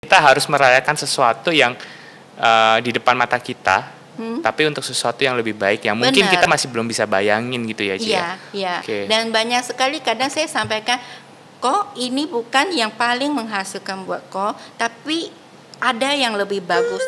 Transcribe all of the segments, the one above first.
Kita harus merayakan sesuatu yang di depan mata kita, tapi untuk sesuatu yang lebih baik yang mungkin Benar. kita masih belum bisa bayangin gitu ya, Ci. Iya, iya. Oke. Dan banyak sekali kadang saya sampaikan, kok ini bukan yang paling menghasilkan buat kok, tapi ada yang lebih bagus.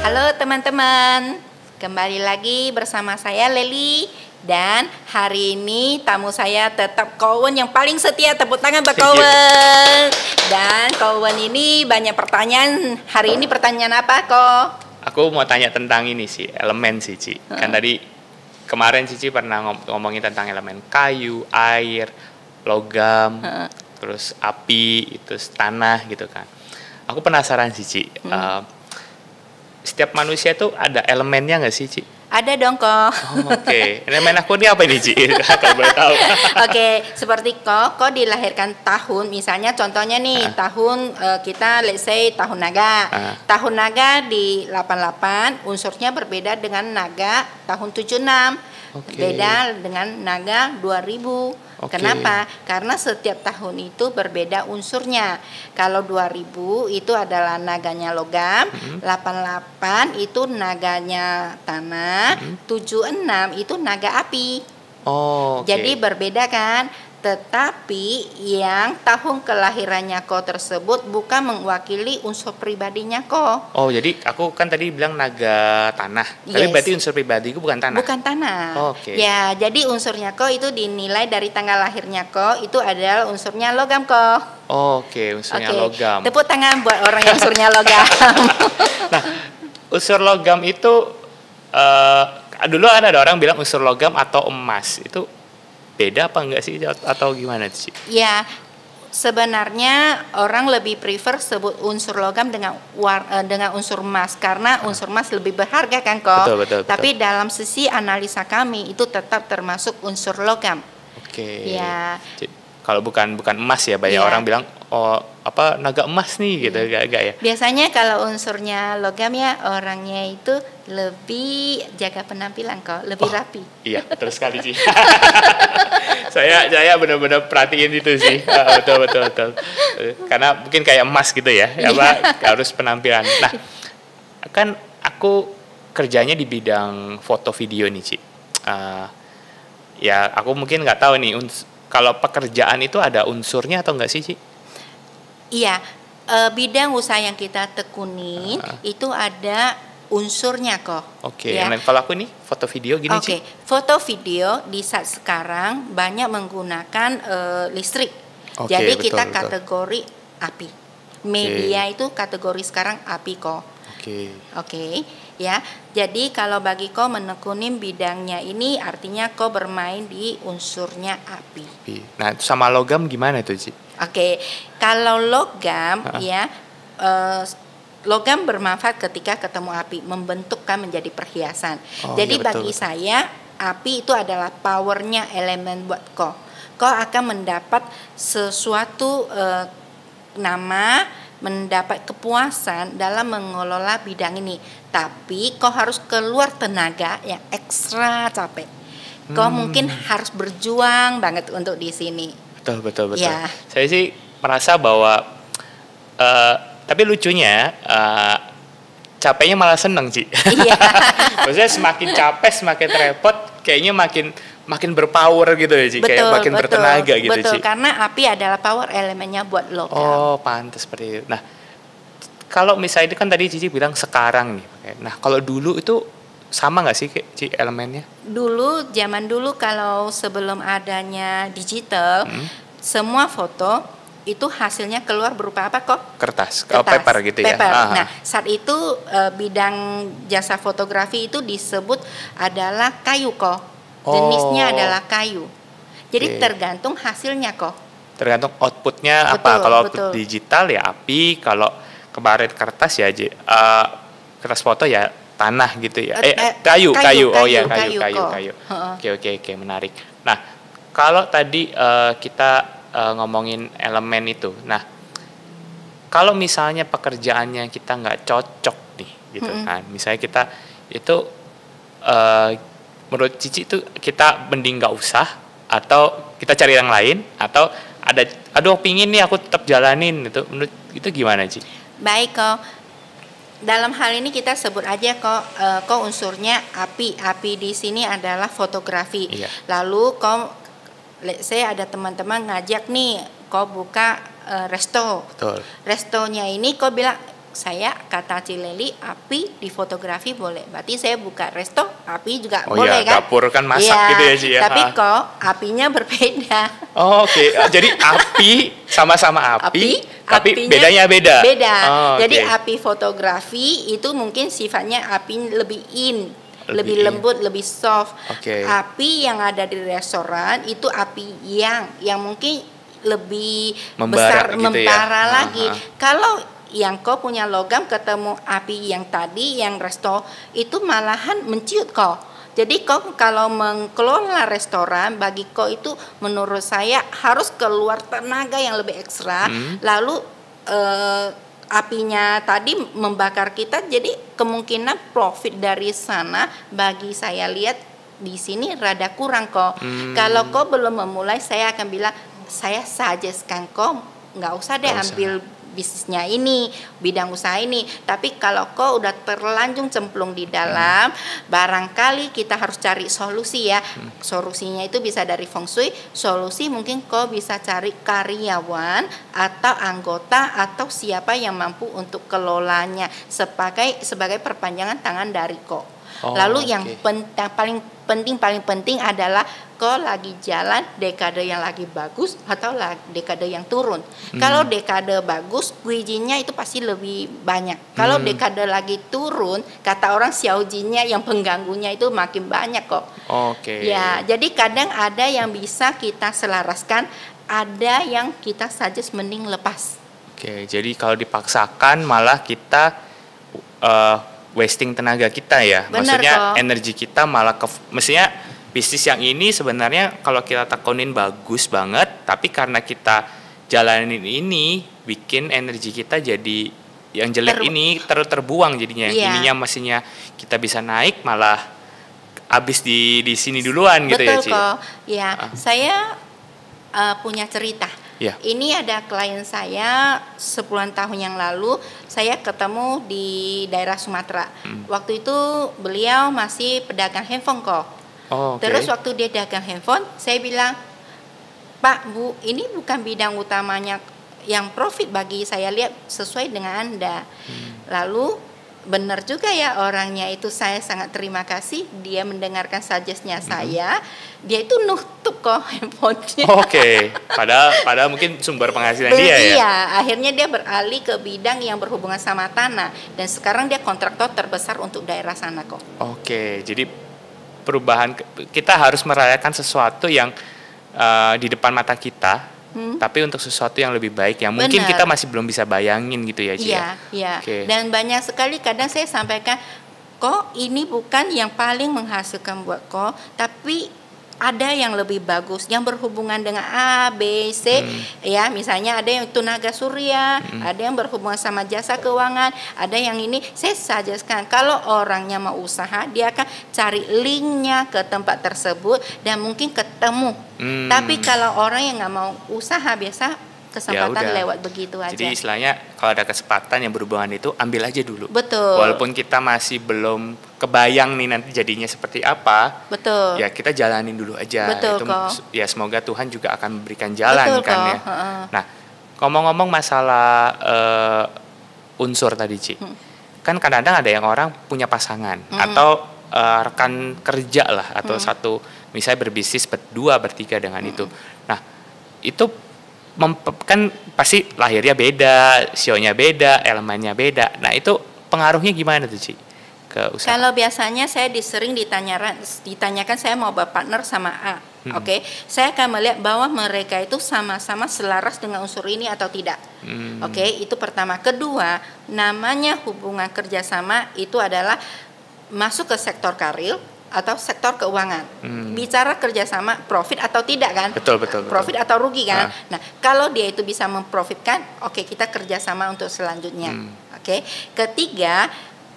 Halo teman-teman, kembali lagi bersama saya Leli. Dan hari ini tamu saya tetap Kowen yang paling setia. Tepuk tangan buat Kowen. Dan Kowen ini banyak pertanyaan. Hari ini pertanyaan apa kok? Aku mau tanya tentang ini sih, elemen sih, Ci. Kan tadi kemarin Cici pernah ngomongin tentang elemen kayu, air, logam, terus api, itu tanah gitu kan. Aku penasaran sih, Ci. Setiap manusia tuh ada elemennya nggak sih, Ci? Ada dong kok. Oh, Oke. Elemen aku ini apa ini, Ci? Kalau boleh tahu. Oke, seperti kok dilahirkan tahun, misalnya contohnya nih tahun kita let's say tahun naga. Tahun naga di 88 unsurnya berbeda dengan naga tahun 76. Beda dengan naga 2000. Kenapa? Karena setiap tahun itu berbeda unsurnya. Kalau 2000 itu adalah naganya logam, 88 itu naganya tanah, 76 itu naga api. Jadi berbeda kan? Tetapi yang tahun kelahirannya ko tersebut bukan mewakili unsur pribadinya ko. Oh, jadi aku kan tadi bilang naga tanah. Tapi berarti unsur pribadiku bukan tanah. Bukan tanah. Oke. Ya, jadi unsurnya ko itu dinilai dari tanggal lahirnya ko, itu adalah unsurnya logam ko. Oke, unsurnya logam. Tepuk tangan buat orang yang unsurnya logam. Nah, unsur logam itu dulu ada orang bilang unsur logam atau emas. Itu beda apa enggak sih atau gimana sih? Ya, sebenarnya orang lebih prefer sebut unsur logam dengan unsur emas karena unsur emas lebih berharga kan kok. Betul. Tapi dalam sisi analisa kami itu tetap termasuk unsur logam. Oke. Ya. Kalau bukan emas ya, banyak orang bilang naga emas nih gitu, enggak ya. Biasanya kalau unsurnya logam ya orangnya itu lebih jaga penampilan kok, lebih rapi. Iya, betul sekali sih. saya benar-benar perhatiin itu sih. Betul. Karena mungkin kayak emas gitu ya, harus penampilan. Nah, kan aku kerjanya di bidang foto video nih, Ci. Ya, aku mungkin nggak tahu nih kalau pekerjaan itu ada unsurnya atau enggak sih, Ci? Iya, bidang usaha yang kita tekunin itu ada unsurnya kok. Oke. Ya. Kalau aku nih foto video gini, Ci. Foto video di saat sekarang banyak menggunakan listrik. Jadi betul, kita kategori api. Media itu kategori sekarang api kok. Oke. Ya, jadi kalau bagi kau menekunin bidangnya ini artinya kau bermain di unsurnya api. Nah, sama logam gimana tuh, Ci? Oke, kalau logam logam bermanfaat ketika ketemu api, membentukkan menjadi perhiasan. Jadi bagi saya api itu adalah powernya elemen buat kau. Kau akan mendapat sesuatu nama, mendapat kepuasan dalam mengelola bidang ini. Tapi kau harus keluar tenaga yang ekstra capek. Kau mungkin harus berjuang banget untuk di sini. Betul. Ya. Saya sih merasa bahwa tapi lucunya capeknya malah seneng, Ci. Iya. Maksudnya semakin capek, semakin repot, kayaknya makin berpower gitu ya, Ci. Kayak makin bertenaga gitu, Ci. Betul, karena api adalah power elemennya buat logam. Oh, pantas seperti itu. Nah, kalau misalnya itu kan tadi Cici bilang sekarang nih. Nah, kalau dulu itu sama nggak sih, Ci, elemennya? Zaman dulu kalau sebelum adanya digital, semua foto itu hasilnya keluar berupa apa kok? Kertas. Paper gitu ya. Nah, saat itu bidang jasa fotografi itu disebut adalah kayu kok. Jenisnya adalah kayu. Jadi tergantung hasilnya kok. Tergantung outputnya apa? Kalau output digital ya api, kalau kemarin kertas ya kertas foto ya tanah gitu ya. Kayu. Oh ya, kayu. Oke, menarik. Nah, kalau tadi kita ngomongin elemen itu. Nah, kalau misalnya pekerjaannya kita nggak cocok nih gitu kan. Misalnya kita itu menurut Cici itu kita mending nggak usah, atau kita cari yang lain, atau aduh pingin nih aku tetap jalanin itu, menurut itu gimana Ci? Baik kok. Dalam hal ini kita sebut aja kok unsurnya api. Api di sini adalah fotografi. Iya. Lalu saya ada teman-teman ngajak nih kok buka resto. Betul. Restonya ini kok bilang saya kata Cileli api di fotografi boleh. Berarti saya buka resto api juga boleh kan? Dapur kan masak gitu ya Ci ya. Tapi kok apinya berbeda. Oke. Jadi api sama-sama api tapi bedanya beda. Jadi api fotografi itu mungkin sifatnya api lebih lebih lembut, lebih soft. Api yang ada di restoran itu api yang mungkin lebih besar, gitu membara lagi. Kalau yang kau punya logam ketemu api yang tadi yang resto itu malahan menciut kau. Jadi kau kalau mengelola restoran bagi kau itu menurut saya harus keluar tenaga yang lebih ekstra. Lalu apinya tadi membakar kita, jadi kemungkinan profit dari sana bagi saya lihat di sini rada kurang kok. Kalau kau belum memulai, saya akan bilang saya suggestkan kau nggak usah deh ambil bisnisnya ini, bidang usaha ini. Tapi kalau kau udah terlanjung cemplung di dalam, barangkali kita harus cari solusi ya. Solusinya itu bisa dari feng shui, solusi mungkin kau bisa cari karyawan atau anggota atau siapa yang mampu untuk kelolanya sebagai perpanjangan tangan dari kau. Lalu yang paling penting adalah kau lagi jalan dekade yang lagi bagus atau dekade yang turun. Kalau dekade bagus, guijinya itu pasti lebih banyak. Kalau dekade lagi turun, kata orang xiaojinya yang pengganggunya itu makin banyak kok. Ya, jadi kadang ada yang bisa kita selaraskan, ada yang kita suggest mending lepas. Jadi kalau dipaksakan malah kita wasting tenaga kita ya. Maksudnya energi kita malah mestinya bisnis yang ini sebenarnya kalau kita tekunin bagus banget, tapi karena kita jalanin ini bikin energi kita jadi yang jelek ini terbuang jadinya. Ininya mestinya kita bisa naik malah habis di sini duluan gitu ya Ci. Betul kok. Ya, saya punya cerita. Ini ada klien saya 10 tahun yang lalu, saya ketemu di daerah Sumatera. Waktu itu beliau masih pedagang handphone kok. Terus waktu dia dagang handphone, saya bilang, Pak, Bu, ini bukan bidang utamanya yang profit bagi saya lihat sesuai dengan Anda. Lalu benar juga ya orangnya itu, saya sangat terima kasih dia mendengarkan suggestnya saya. Dia itu nutup kok handphonenya. Padahal mungkin sumber penghasilan dia ya. Iya, akhirnya dia beralih ke bidang yang berhubungan sama tanah dan sekarang dia kontraktor terbesar untuk daerah sana kok. Jadi perubahan kita harus merayakan sesuatu yang di depan mata kita. Tapi untuk sesuatu yang lebih baik yang mungkin kita masih belum bisa bayangin gitu ya Ci. Iya. Dan banyak sekali kadang saya sampaikan, kok ini bukan yang paling menghasilkan buat kok, tapi ada yang lebih bagus yang berhubungan dengan A, B, C ya, misalnya ada yang tenaga surya, ada yang berhubungan sama jasa keuangan, ada yang ini. Saya suggestkan kalau orangnya mau usaha, dia akan cari linknya ke tempat tersebut dan mungkin ketemu. Tapi kalau orang yang nggak mau usaha, biasa kesempatan lewat begitu aja. Jadi istilahnya kalau ada kesempatan yang berhubungan itu ambil aja dulu. Betul. Walaupun kita masih belum kebayang nih nanti jadinya seperti apa. Betul. Ya kita jalanin dulu aja. Betul, ya semoga Tuhan juga akan memberikan jalan. Betul, kan ya. Nah, ngomong-ngomong masalah unsur tadi Ci. Kan kadang-kadang ada yang orang punya pasangan atau rekan kerja lah atau satu misalnya berbisnis berdua bertiga dengan itu. Nah, itu kan pasti lahirnya beda, sionya beda, elemennya beda. Nah itu pengaruhnya gimana tuh Ci ke usaha? Kalau biasanya saya sering ditanyakan saya mau berpartner sama A. Saya akan melihat bahwa mereka itu sama-sama selaras dengan unsur ini atau tidak. Itu pertama. Kedua, namanya hubungan kerjasama itu adalah masuk ke sektor karir atau sektor keuangan. Bicara kerjasama profit atau tidak kan? Betul. Profit atau rugi kan? Nah, kalau dia itu bisa memprofitkan, kita kerjasama untuk selanjutnya. Ketiga,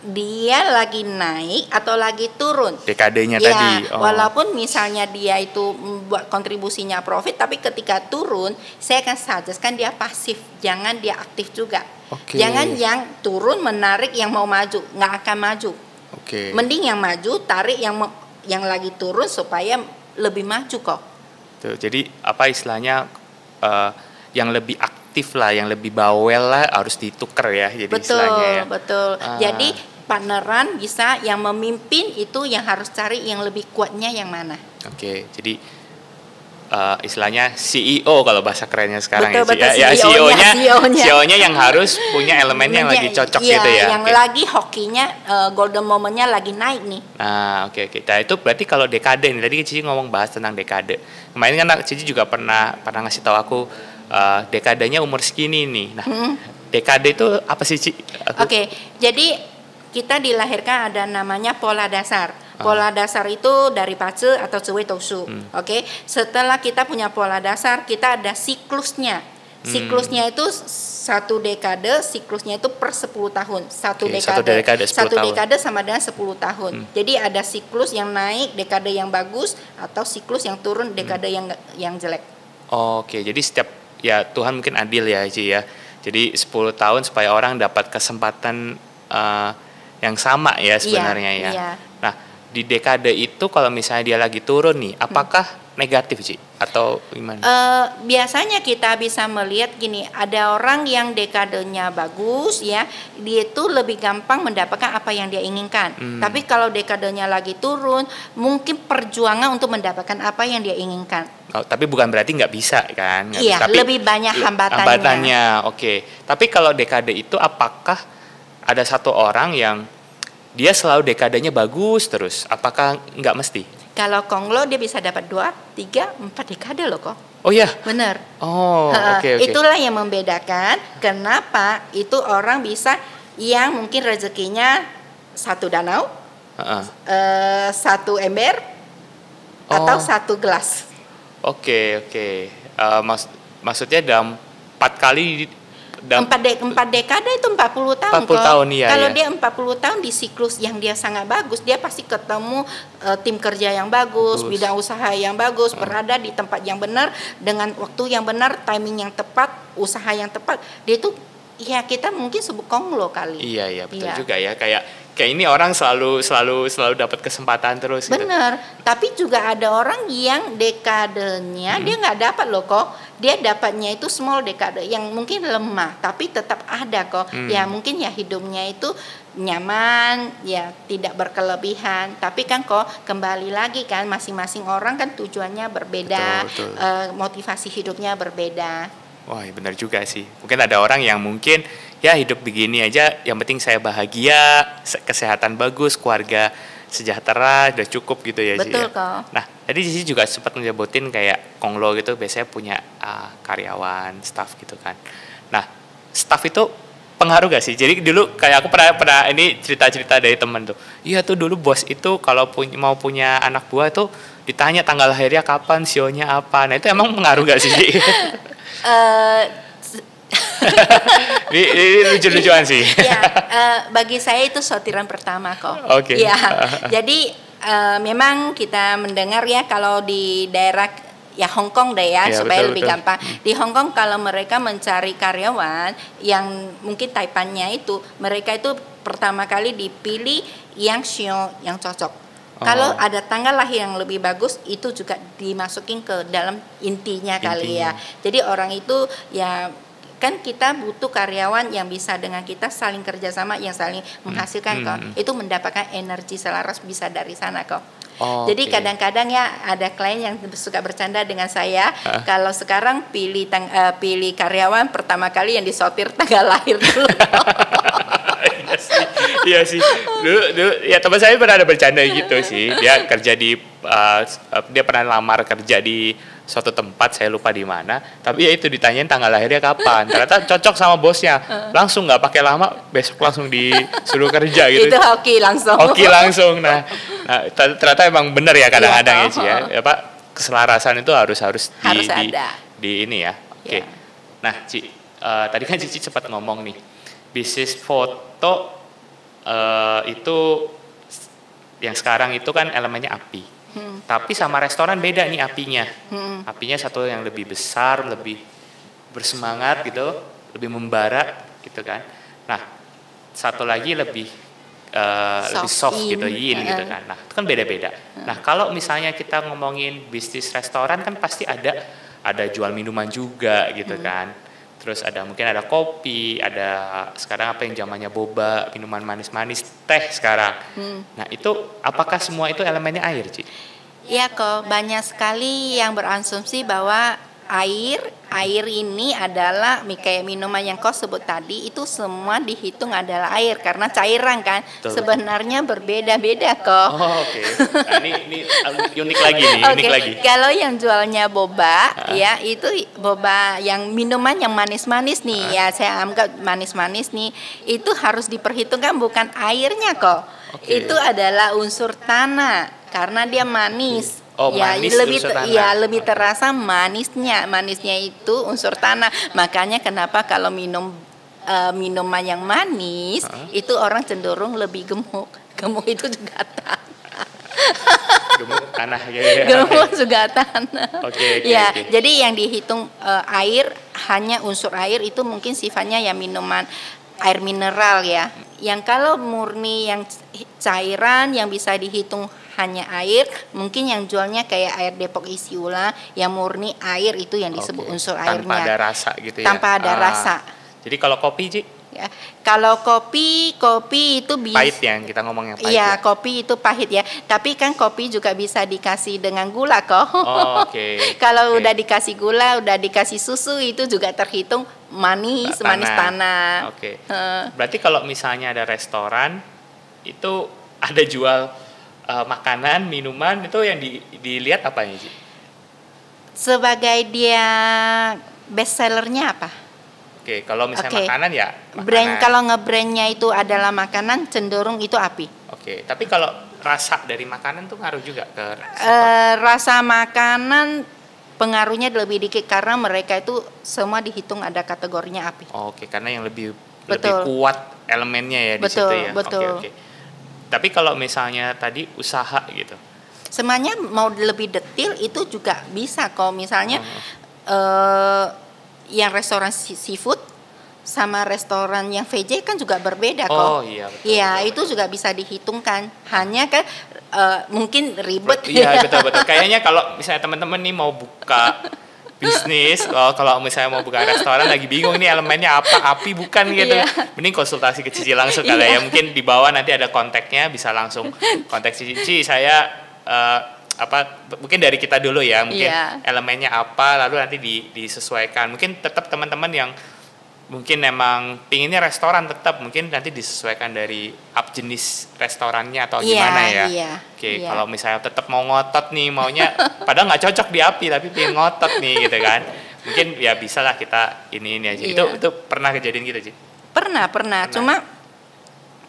dia lagi naik atau lagi turun. Dekadenya ya, tadi. Walaupun misalnya dia itu membuat kontribusinya profit, tapi ketika turun, saya akan suggestkan dia pasif, jangan dia aktif juga. Jangan yang turun menarik yang mau maju, nggak akan maju. Mending yang maju tarik yang lagi turun supaya lebih maju kok. Tuh, jadi apa istilahnya yang lebih aktif lah, yang lebih bawel lah harus ditukar ya. Jadi istilahnya ya. Betul. Jadi partneran bisa yang memimpin itu yang harus cari yang lebih kuatnya yang mana. Jadi istilahnya CEO kalau bahasa kerennya sekarang. Betul, ya CEO-nya yang harus punya elemen yang lagi cocok gitu ya. Yang lagi hokinya golden momentnya lagi naik nih. Nah Nah itu berarti kalau dekade nih, tadi Cici ngomong bahas tentang dekade. Kemarin kan Cici juga pernah ngasih tahu aku dekadenya umur segini nih. Nah dekade itu apa sih Ci? Jadi kita dilahirkan ada namanya pola dasar. Pola dasar itu dari Pace atau Cewei Tosu. Setelah kita punya pola dasar, kita ada siklusnya. Siklusnya itu satu dekade, siklusnya itu per 10 tahun. Satu dekade sama dengan 10 tahun. Jadi ada siklus yang naik, dekade yang bagus, atau siklus yang turun, dekade yang jelek. Jadi setiap ya Tuhan mungkin adil ya Ci ya. Jadi 10 tahun supaya orang dapat kesempatan yang sama ya sebenarnya ya. Nah di dekade itu kalau misalnya dia lagi turun nih, apakah negatif Ci atau gimana? Biasanya kita bisa melihat gini, ada orang yang dekadenya bagus ya, dia itu lebih gampang mendapatkan apa yang dia inginkan. Tapi kalau dekadenya lagi turun, mungkin perjuangan untuk mendapatkan apa yang dia inginkan. Tapi bukan berarti nggak bisa kan? Tapi lebih banyak hambatannya. Tapi kalau dekade itu apakah ada satu orang yang dia selalu dekadenya bagus terus? Apakah nggak mesti? Kalau Konglo dia bisa dapat 2, 3, 4 dekade loh kok. Oh iya? Bener. Itulah yang membedakan kenapa itu orang bisa yang mungkin rezekinya 1 danau, 1 ember, atau 1 gelas. Maksudnya dalam 4 kali 4 dekade itu 40 tahun 40 tahun iya. Kalau dia 40 tahun di siklus yang dia sangat bagus, dia pasti ketemu tim kerja yang bagus, bidang usaha yang bagus, berada di tempat yang benar, dengan waktu yang benar, timing yang tepat, usaha yang tepat. Dia itu ya kita mungkin sebut Konglo kali. Iya betul juga ya, kayak ini orang selalu dapat kesempatan terus. Benar. Tapi juga ada orang yang dekadenya dia nggak dapat loh kok. Dia dapatnya itu small dekade yang mungkin lemah, tapi tetap ada kok. Ya mungkin ya hidupnya itu nyaman, ya tidak berkelebihan. Tapi kan kok kembali lagi kan masing-masing orang kan tujuannya berbeda, betul. Motivasi hidupnya berbeda. Wah benar juga sih. Mungkin ada orang yang mungkin ya hidup begini aja, yang penting saya bahagia, kesehatan bagus, keluarga sejahtera, udah cukup gitu ya. Betul kok. Nah tadi Cici juga sempat nyebutin kayak Konglo gitu biasanya punya karyawan, staff gitu kan. Nah staff itu pengaruh gak sih? Jadi dulu kayak aku pernah ini cerita dari temen tuh. Iya tuh dulu bos itu kalau mau punya anak buah tuh ditanya tanggal lahirnya kapan, sionya apa. Nah itu emang pengaruh gak sih? Ini lucu-lucuan sih. Bagi saya itu sortiran pertama kok. Jadi memang kita mendengar ya kalau di daerah ya Hong Kong deh ya, supaya lebih gampang. Di Hong Kong kalau mereka mencari karyawan yang mungkin taipannya itu, mereka itu pertama kali dipilih yang sio yang cocok. Kalau ada tanggal lahir yang lebih bagus, itu juga dimasukin ke dalam intinya kali ya. Jadi orang itu ya kan kita butuh karyawan yang bisa dengan kita saling kerjasama, yang saling menghasilkan kok. Itu mendapatkan energi selaras bisa dari sana kok. Jadi kadang-kadang ya ada klien yang suka bercanda dengan saya. Kalau sekarang pilih karyawan pertama kali yang disortir tanggal lahir dulu. Iya sih. Dulu ya teman saya pernah ada bercanda gitu sih. Dia kerja di dia pernah lamar kerja di suatu tempat, saya lupa di mana. Tapi ya itu ditanyain tanggal lahirnya kapan. Ternyata cocok sama bosnya. Langsung nggak pakai lama, besok langsung disuruh kerja gitu. Itu hoki langsung. Nah ternyata emang benar ya kadang-kadang ya Ci ya. Keselarasan itu harus di ini ya. Nah Ci, tadi kan Cici sempat ngomong nih. Bisnis foto itu yang sekarang itu kan elemennya api. Tapi sama restoran beda nih apinya. Apinya satu yang lebih besar, lebih bersemangat gitu, lebih membara gitu kan. Nah, satu lagi lebih soft gitu, yin gitu kan. Nah, itu kan beda-beda. Nah, kalau misalnya kita ngomongin bisnis restoran kan pasti ada jual minuman juga gitu kan. Terus mungkin ada kopi, ada sekarang apa yang zamannya boba, minuman manis-manis, teh sekarang. Nah, itu apakah semua itu elemennya air, Ci? Iya kok, banyak sekali yang berasumsi bahwa air ini adalah kayak minuman yang kau sebut tadi, itu semua dihitung adalah air karena cairan kan. Betul. Sebenarnya berbeda-beda kok. Oh, oke. Nah, ini unik lagi nih, unik lagi. Kalau yang jualnya boba ya, itu boba yang minuman yang manis-manis nih, ya saya anggap manis-manis nih, itu harus diperhitungkan bukan airnya kok. Itu adalah unsur tanah karena dia manis. Oh, ya, manis lebih terasa manisnya itu unsur tanah. Makanya kenapa kalau minuman yang manis itu orang cenderung lebih gemuk. Gemuk itu juga tanah. Gemuk tanah ya. Gemuk juga tanah. Oke. Jadi yang dihitung air hanya unsur air itu mungkin sifatnya ya minuman air mineral ya. Yang kalau murni yang cairan yang bisa dihitung hanya air, mungkin yang jualnya kayak air Depok isi ulang yang murni air itu yang disebut unsur airnya. Tanpa ada rasa gitu ya. Tanpa ada rasa. Jadi kalau kopi, Ci? Ya. Kalau kopi itu bisa pahit yang kita ngomongnya pahit. Iya, kopi itu pahit ya. Tapi kan kopi juga bisa dikasih dengan gula kok. Oh, oke. Kalau udah dikasih gula, udah dikasih susu itu juga terhitung manis tanah. Oke. Berarti kalau misalnya ada restoran itu ada jual makanan, minuman, itu yang dilihat apa sih? Sebagai dia best sellernya apa? Oke, kalau misalnya makanan ya makanan. Brand, kalau nge-brandnya itu adalah makanan, cenderung itu api. Oke, tapi kalau rasa dari makanan tuh ngaruh juga ke rasa makanan pengaruhnya lebih dikit karena mereka itu semua dihitung ada kategorinya api. Oke, karena yang lebih kuat elemennya ya di situ ya. Betul. Oke. Tapi kalau misalnya tadi usaha gitu. Semuanya mau lebih detail itu juga bisa kok. Misalnya yang restoran seafood sama restoran yang VJ kan juga berbeda kok. Oh iya. Iya, itu juga bisa dihitungkan. Hanya kan mungkin ribet. Iya, betul. Kayaknya kalau misalnya teman-teman nih mau buka bisnis, kalau misalnya mau buka restoran lagi bingung nih elemennya apa, api bukan gitu. Mending konsultasi ke Cici langsung kali ya. Mungkin di bawah nanti ada kontaknya, bisa langsung kontak Cici. Saya mungkin dari kita dulu ya, mungkin elemennya apa, lalu nanti disesuaikan. Mungkin tetap teman-teman yang mungkin memang pinginnya restoran tetap mungkin nanti disesuaikan dari jenis restorannya atau gimana ya. Oke, kalau misalnya tetap mau ngotot nih maunya padahal nggak cocok di api tapi pengen ngotot nih gitu kan, mungkin ya bisa lah kita ini aja. Itu pernah kejadian gitu sih? Pernah. Cuma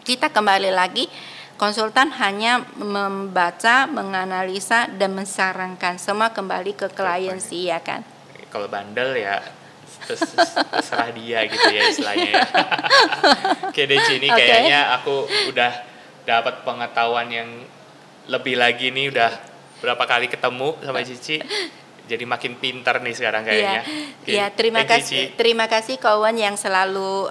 kita kembali lagi, konsultan hanya membaca, menganalisa dan mensarankan, semua kembali ke klien sih ya kan. Kalau bandel ya terserah dia gitu ya istilahnya ya. Oke deh Ci, ini kayaknya aku udah dapat pengetahuan yang lebih lagi nih, udah berapa kali ketemu sama Cici. Jadi makin pintar nih sekarang kayaknya. Iya, terima kasih kawan yang selalu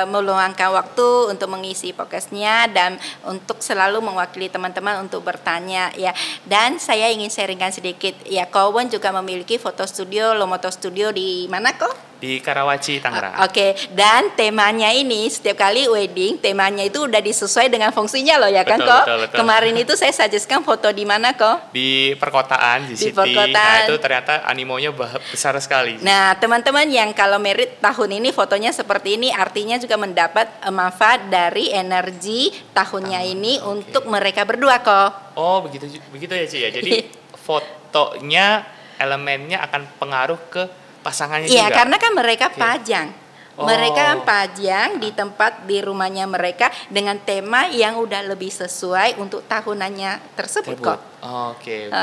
meluangkan waktu untuk mengisi podcastnya dan untuk selalu mewakili teman-teman untuk bertanya ya. Dan saya ingin sharingkan sedikit ya, kawan juga memiliki foto studio Lomoto Studio di mana kok? Di Karawaci, Tangerang. Oke. Dan temanya ini setiap kali wedding, temanya itu udah disesuaikan dengan fungsinya loh ya kan kok? Betul. Kemarin itu saya suggestkan foto di mana kok? Di perkotaan, di City. Nah itu ternyata animonya besar sekali. Nah teman-teman yang kalau merit tahun ini fotonya seperti ini, artinya juga mendapat manfaat dari energi tahunnya ini untuk mereka berdua kok. Oh begitu ya Ci ya. Jadi fotonya elemennya akan pengaruh ke pasangannya juga. Iya, karena kan mereka pajang. Mereka kan pajang di tempat di rumahnya mereka dengan tema yang udah lebih sesuai untuk tahunannya tersebut kok. Oke.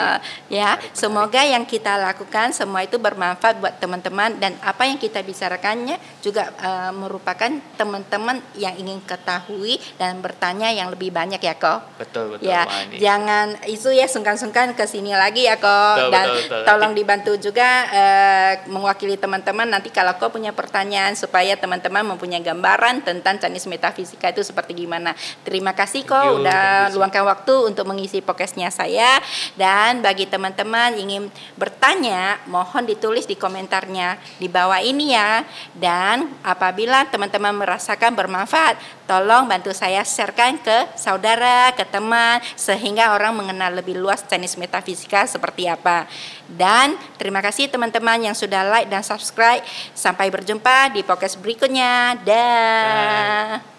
Ya, semoga yang kita lakukan semua itu bermanfaat buat teman-teman, dan apa yang kita bicarakannya juga merupakan teman-teman yang ingin ketahui dan bertanya yang lebih banyak ya kok. Betul ya, jangan itu ya sungkan-sungkan ke sini lagi ya kok, dan betul. Tolong dibantu juga mewakili teman-teman nanti kalau kok punya pertanyaan, supaya teman-teman mempunyai gambaran tentang Chinese Metaphysica itu seperti gimana. Terima kasih kok udah luangkan waktu untuk mengisi podcastnya saya. Dan bagi teman-teman ingin bertanya, mohon ditulis di komentarnya di bawah ini ya. Dan apabila teman-teman merasakan bermanfaat, tolong bantu saya sharekan ke saudara, ke teman, sehingga orang mengenal lebih luas Chinese Metaphysica seperti apa. Dan terima kasih teman-teman yang sudah like dan subscribe. Sampai berjumpa di podcast berikutnya. Dah.